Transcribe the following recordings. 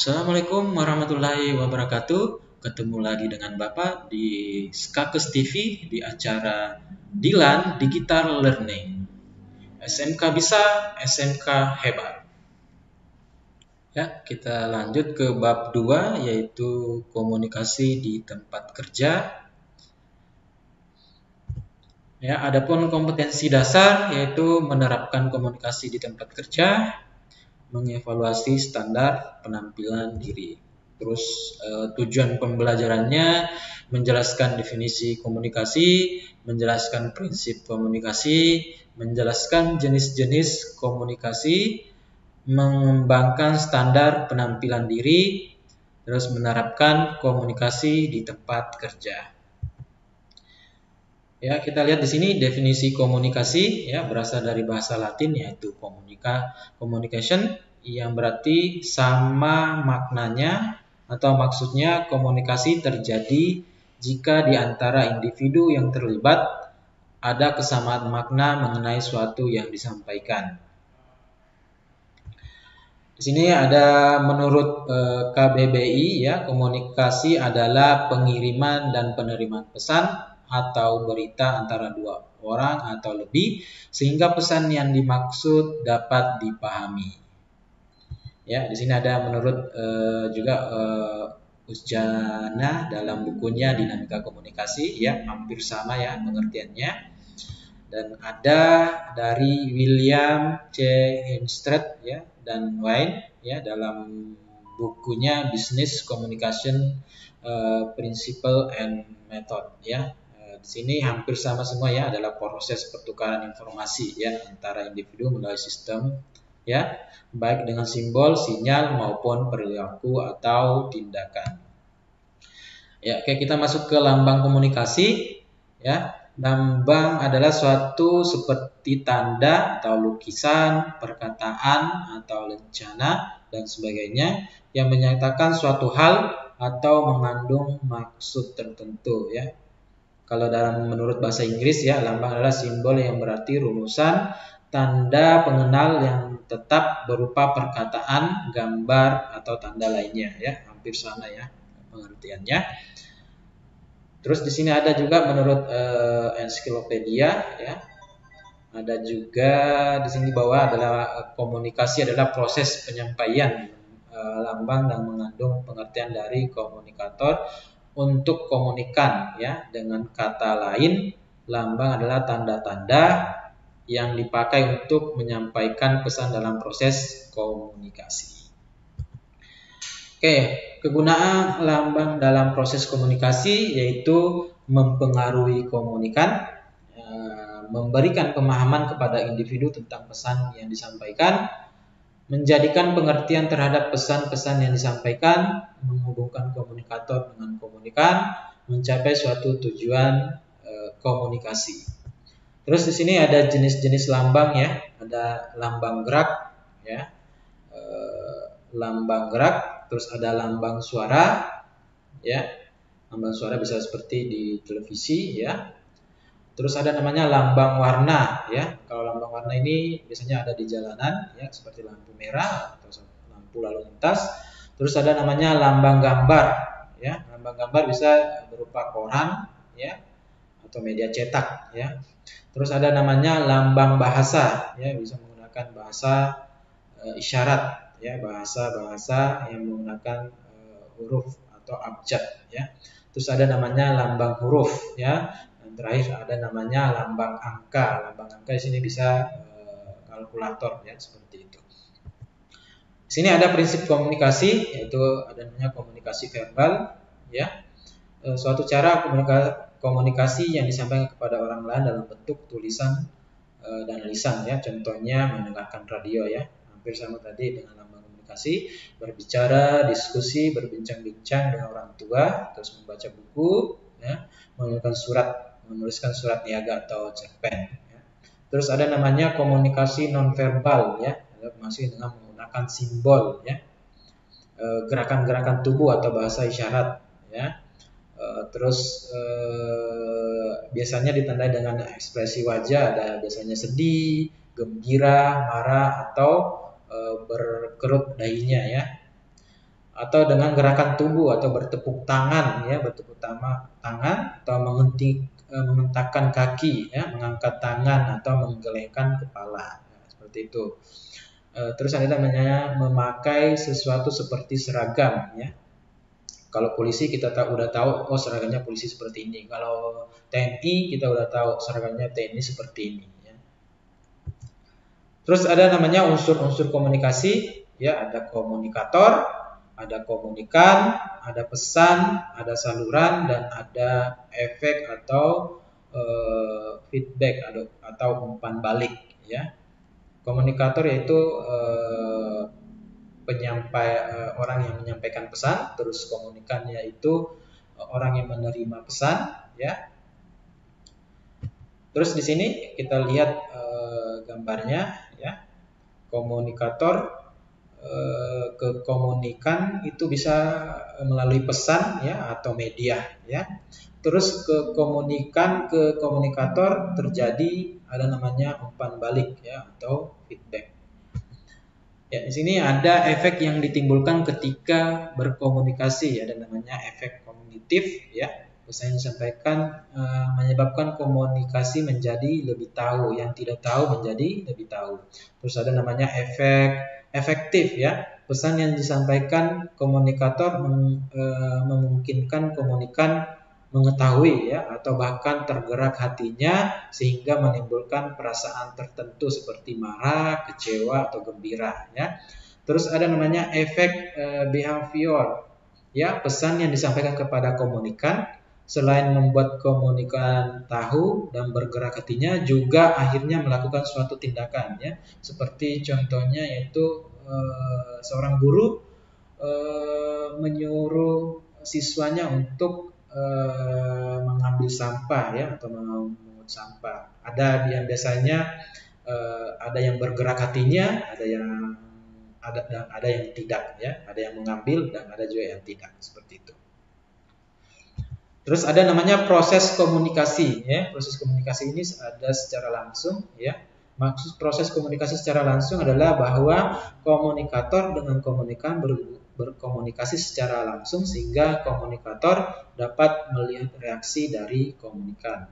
Assalamualaikum warahmatullahi wabarakatuh. Ketemu lagi dengan Bapak di Skakes TV di acara Dilan Digital Learning. SMK bisa, SMK hebat. Ya, kita lanjut ke bab 2 yaitu komunikasi di tempat kerja. Ya, adapun kompetensi dasar yaitu menerapkan komunikasi di tempat kerja, mengevaluasi standar penampilan diri. Terus tujuan pembelajarannya menjelaskan definisi komunikasi, menjelaskan prinsip komunikasi, menjelaskan jenis-jenis komunikasi, mengembangkan standar penampilan diri, terus menerapkan komunikasi di tempat kerja. Ya, kita lihat di sini definisi komunikasi ya berasal dari bahasa Latin yaitu communication yang berarti sama maknanya atau maksudnya komunikasi terjadi jika di antara individu yang terlibat ada kesamaan makna mengenai suatu yang disampaikan. Di sini ada menurut KBBI ya, komunikasi adalah pengiriman dan penerimaan pesan atau berita antara dua orang atau lebih sehingga pesan yang dimaksud dapat dipahami. Ya, di sini ada menurut juga Usjana dalam bukunya Dinamika Komunikasi ya, hampir sama ya pengertiannya. Dan ada dari William C. Hemstreet ya dan Wayne ya dalam bukunya Business Communication Principle and Method ya. Di sini hampir sama semua ya, adalah proses pertukaran informasi ya antara individu melalui sistem ya, baik dengan simbol, sinyal maupun perilaku atau tindakan. Ya, oke, kita masuk ke lambang komunikasi ya. Lambang adalah suatu seperti tanda atau lukisan, perkataan atau lencana dan sebagainya yang menyatakan suatu hal atau mengandung maksud tertentu ya. Kalau menurut bahasa Inggris ya, lambang adalah simbol yang berarti rumusan tanda pengenal yang tetap berupa perkataan, gambar atau tanda lainnya ya, hampir sama ya pengertiannya. Terus di sini ada juga menurut ensiklopedia ya. Ada juga di sini bahwa adalah komunikasi adalah proses penyampaian lambang dan mengandung pengertian dari komunikator untuk komunikan ya. Dengan kata lain, lambang adalah tanda-tanda yang dipakai untuk menyampaikan pesan dalam proses komunikasi. Oke, kegunaan lambang dalam proses komunikasi yaitu mempengaruhi komunikan, memberikan pemahaman kepada individu tentang pesan yang disampaikan, menjadikan pengertian terhadap pesan-pesan yang disampaikan, menghubungkan komunikator dengan komunikan, mencapai suatu tujuan komunikasi. Terus di sini ada jenis-jenis lambang ya, ada lambang gerak ya, lambang gerak, terus ada lambang suara ya, lambang suara bisa seperti di televisi ya. Terus ada namanya lambang warna ya. Kalau lambang warna ini biasanya ada di jalanan ya, seperti lampu merah atau lampu lalu lintas. Terus ada namanya lambang gambar ya. Lambang gambar bisa berupa koran ya atau media cetak ya. Terus ada namanya lambang bahasa ya, bisa menggunakan bahasa isyarat ya, bahasa yang menggunakan huruf atau abjad ya. Terus ada namanya lambang huruf ya. Dan terakhir ada namanya lambang angka. Lambang angka di sini bisa kalkulator ya, seperti itu. Di sini ada prinsip komunikasi yaitu ada namanya komunikasi verbal ya. Suatu cara komunikasi yang disampaikan kepada orang lain dalam bentuk tulisan dan lisan ya. Contohnya mendengarkan radio ya. Hampir sama tadi dengan lambang komunikasi, berbicara, diskusi, berbincang-bincang dengan orang tua, terus membaca buku ya, menuliskan surat niaga atau cerpen ya. Terus ada namanya komunikasi nonverbal ya, masih dengan menggunakan simbol ya, gerakan-gerakan tubuh atau bahasa isyarat ya. Terus biasanya ditandai dengan ekspresi wajah, ada biasanya sedih, gembira, marah atau berkerut dahinya ya. atau dengan gerakan tubuh atau bertepuk tangan ya, bertepuk tangan atau menghentakkan kaki ya, mengangkat tangan atau menggelengkan kepala ya, seperti itu. Terus ada namanya memakai sesuatu seperti seragam ya. Kalau polisi kita udah tahu, oh seragamnya polisi seperti ini. Kalau TNI kita udah tahu seragamnya TNI seperti ini. Ya. Terus ada namanya unsur-unsur komunikasi, ya ada komunikator, ada komunikan, ada pesan, ada saluran, dan ada efek atau feedback atau umpan balik. Ya. Komunikator yaitu orang yang menyampaikan pesan, terus komunikannya itu orang yang menerima pesan, ya. Terus di sini kita lihat gambarnya, ya. Komunikator ke komunikan itu bisa melalui pesan, ya, atau media, ya. Terus ke komunikan ke komunikator terjadi ada namanya umpan balik, ya, atau feedback. Ya, di sini ada efek yang ditimbulkan ketika berkomunikasi, ada namanya efek kognitif ya. Pesan yang disampaikan menyebabkan komunikasi menjadi lebih tahu, yang tidak tahu menjadi lebih tahu. Terus ada namanya efek efektif ya. Pesan yang disampaikan komunikator memungkinkan komunikan mengetahui ya atau bahkan tergerak hatinya sehingga menimbulkan perasaan tertentu seperti marah, kecewa atau gembira ya. Terus ada namanya efek behavior ya, pesan yang disampaikan kepada komunikan selain membuat komunikan tahu dan bergerak hatinya juga akhirnya melakukan suatu tindakan ya. Seperti contohnya yaitu seorang guru menyuruh siswanya untuk mengambil sampah ya atau mengungut sampah. Ada yang biasanya ada yang bergerak hatinya, ada yang tidak ya, ada yang mengambil dan ada juga yang tidak, seperti itu. Terus ada namanya proses komunikasi ya. Proses komunikasi ini ada secara langsung ya. Maksud proses komunikasi secara langsung adalah bahwa komunikator dengan komunikan berkomunikasi secara langsung sehingga komunikator dapat melihat reaksi dari komunikan.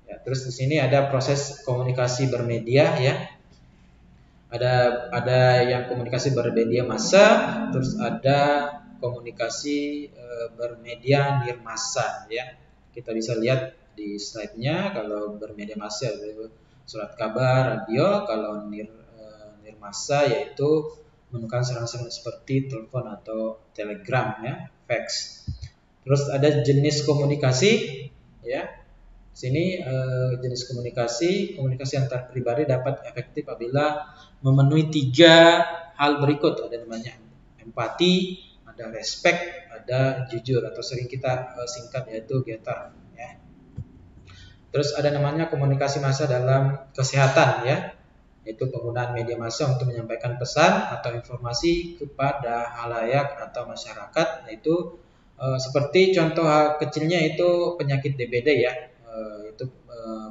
Ya, terus di sini ada proses komunikasi bermedia ya. Ada yang komunikasi bermedia massa, terus ada komunikasi bermedia nirmasa ya. Kita bisa lihat di slide-nya. Kalau bermedia massa surat kabar, radio. Kalau nirmasa yaitu menggunakan sarana-sarana seperti telepon atau telegram ya, fax. Terus ada jenis komunikasi ya. Sini jenis komunikasi antar pribadi dapat efektif apabila memenuhi 3 hal berikut. Ada namanya empati, ada respect, ada jujur atau sering kita singkat yaitu GETAR ya. Terus ada namanya komunikasi massa dalam kesehatan ya, yaitu penggunaan media massa untuk menyampaikan pesan atau informasi kepada halayak atau masyarakat, yaitu seperti contoh kecilnya itu penyakit DBD ya, itu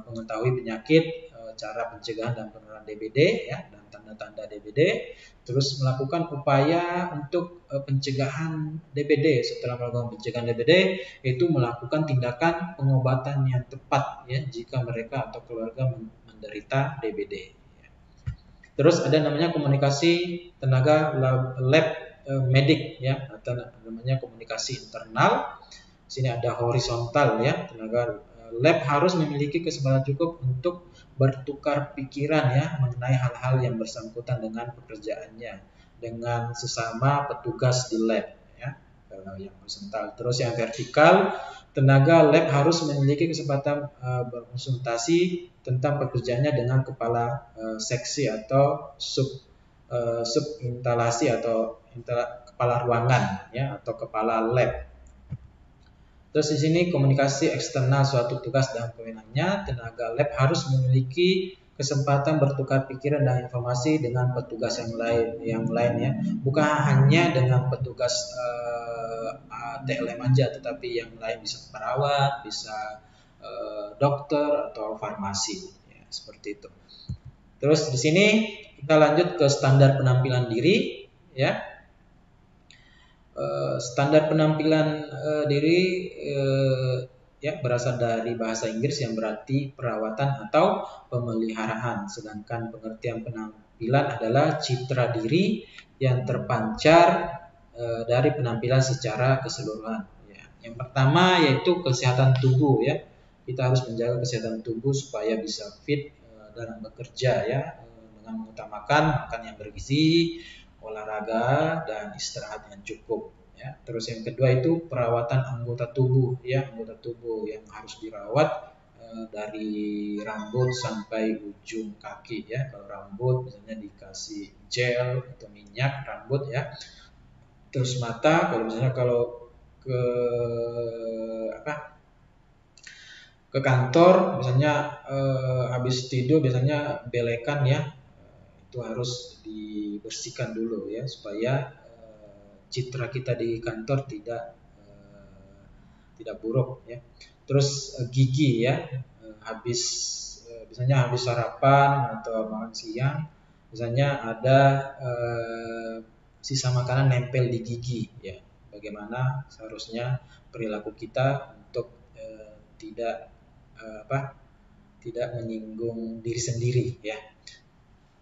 mengetahui penyakit, cara pencegahan dan penularan DBD ya, dan tanda-tanda DBD, terus melakukan upaya untuk pencegahan DBD. Setelah melakukan pencegahan DBD, itu melakukan tindakan pengobatan yang tepat ya jika mereka atau keluarga menderita DBD. Terus ada namanya komunikasi tenaga lab medik ya, atau namanya komunikasi internal. Sini ada horizontal ya, tenaga lab harus memiliki kesempatan cukup untuk bertukar pikiran ya mengenai hal-hal yang bersangkutan dengan pekerjaannya dengan sesama petugas di lab ya. Kalau yang horizontal. Terus yang vertikal, tenaga lab harus memiliki kesempatan berkonsultasi tentang pekerjaannya dengan kepala seksi atau sub instalasi atau kepala ruangan ya atau kepala lab. Terus di sini komunikasi eksternal suatu tugas dan kewenangannya, tenaga lab harus memiliki kesempatan bertukar pikiran dan informasi dengan petugas yang lain ya, bukan hanya dengan petugas TLM aja, tetapi yang lain bisa perawat, bisa dokter atau farmasi ya, seperti itu. Terus di sini kita lanjut ke standar penampilan diri ya. Standar penampilan diri ya berasal dari bahasa Inggris yang berarti perawatan atau pemeliharaan, sedangkan pengertian penampilan adalah citra diri yang terpancar dari penampilan secara keseluruhan. Ya. Yang pertama yaitu kesehatan tubuh ya. Kita harus menjaga kesehatan tubuh supaya bisa fit dalam bekerja ya, dengan mengutamakan makan yang bergizi, olahraga dan istirahat yang cukup. Ya. Terus yang kedua itu perawatan anggota tubuh ya, anggota tubuh yang harus dirawat dari rambut sampai ujung kaki ya. Kalau rambut misalnya dikasih gel atau minyak rambut ya. Terus mata, kalau misalnya kalau ke ke kantor misalnya habis tidur biasanya belekan ya, itu harus dibersihkan dulu ya supaya citra kita di kantor tidak buruk ya. Terus gigi ya, misalnya habis sarapan atau makan siang, misalnya ada sisa makanan nempel di gigi ya. Bagaimana seharusnya perilaku kita untuk tidak menyinggung diri sendiri ya.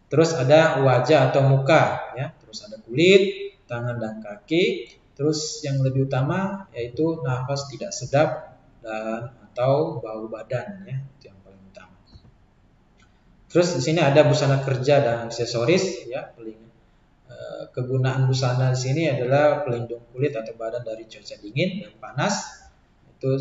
Terus ada wajah atau muka ya, terus ada kulit, tangan dan kaki. Terus yang lebih utama yaitu nafas tidak sedap dan atau bau badan ya, itu yang paling utama. Terus di sini ada busana kerja dan aksesoris ya. Kegunaan busana di sini adalah pelindung kulit atau badan dari cuaca dingin dan panas. Itu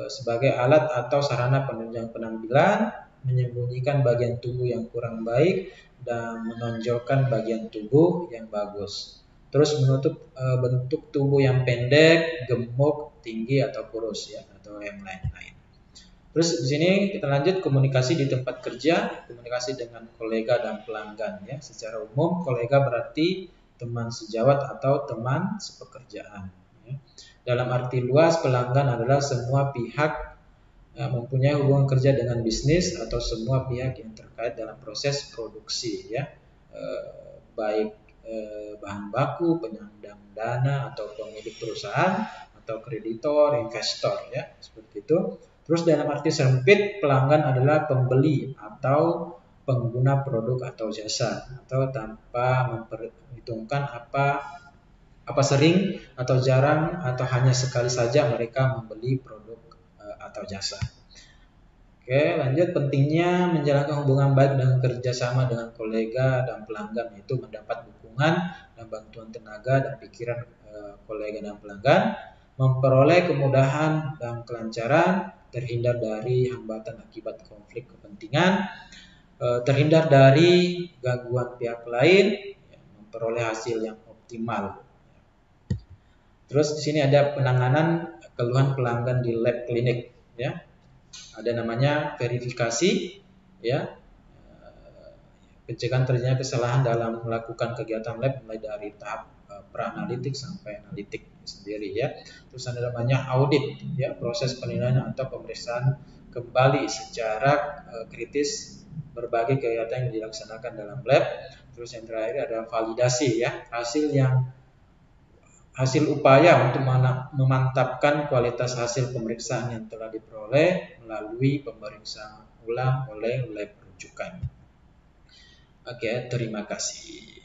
sebagai alat atau sarana penunjang penampilan, menyembunyikan bagian tubuh yang kurang baik dan menonjolkan bagian tubuh yang bagus. Terus menutup bentuk tubuh yang pendek, gemuk, tinggi atau kurus ya, atau yang lain-lain. Terus di sini kita lanjut komunikasi di tempat kerja, komunikasi dengan kolega dan pelanggan ya. Secara umum kolega berarti teman sejawat atau teman sepekerjaan. Ya. Dalam arti luas pelanggan adalah semua pihak mempunyai hubungan kerja dengan bisnis atau semua pihak yang terkait dalam proses produksi ya, baik bahan baku, penyandang dana atau pemilik perusahaan atau kreditor, investor ya, seperti itu. Terus dalam arti sempit pelanggan adalah pembeli atau pengguna produk atau jasa, atau tanpa memperhitungkan apa sering atau jarang atau hanya sekali saja mereka membeli produk atau jasa. Oke, lanjut. Pentingnya menjalankan hubungan baik dan kerjasama dengan kolega dan pelanggan, yaitu mendapat dukungan dan bantuan tenaga dan pikiran kolega dan pelanggan, memperoleh kemudahan dan kelancaran, terhindar dari hambatan akibat konflik kepentingan, terhindar dari gangguan pihak lain, memperoleh hasil yang optimal. Terus di sini ada penanganan keluhan pelanggan di lab klinik ya. Ada namanya verifikasi ya. Pencegahan terjadinya kesalahan dalam melakukan kegiatan lab mulai dari tahap pra-analitik sampai analitik sendiri ya. Terus ada namanya audit ya, proses penilaian atau pemeriksaan kembali secara kritis berbagai kegiatan yang dilaksanakan dalam lab. Terus yang terakhir ada validasi ya, hasil upaya untuk memantapkan kualitas hasil pemeriksaan yang telah diperoleh melalui pemeriksaan ulang oleh lab rujukan. Oke, terima kasih.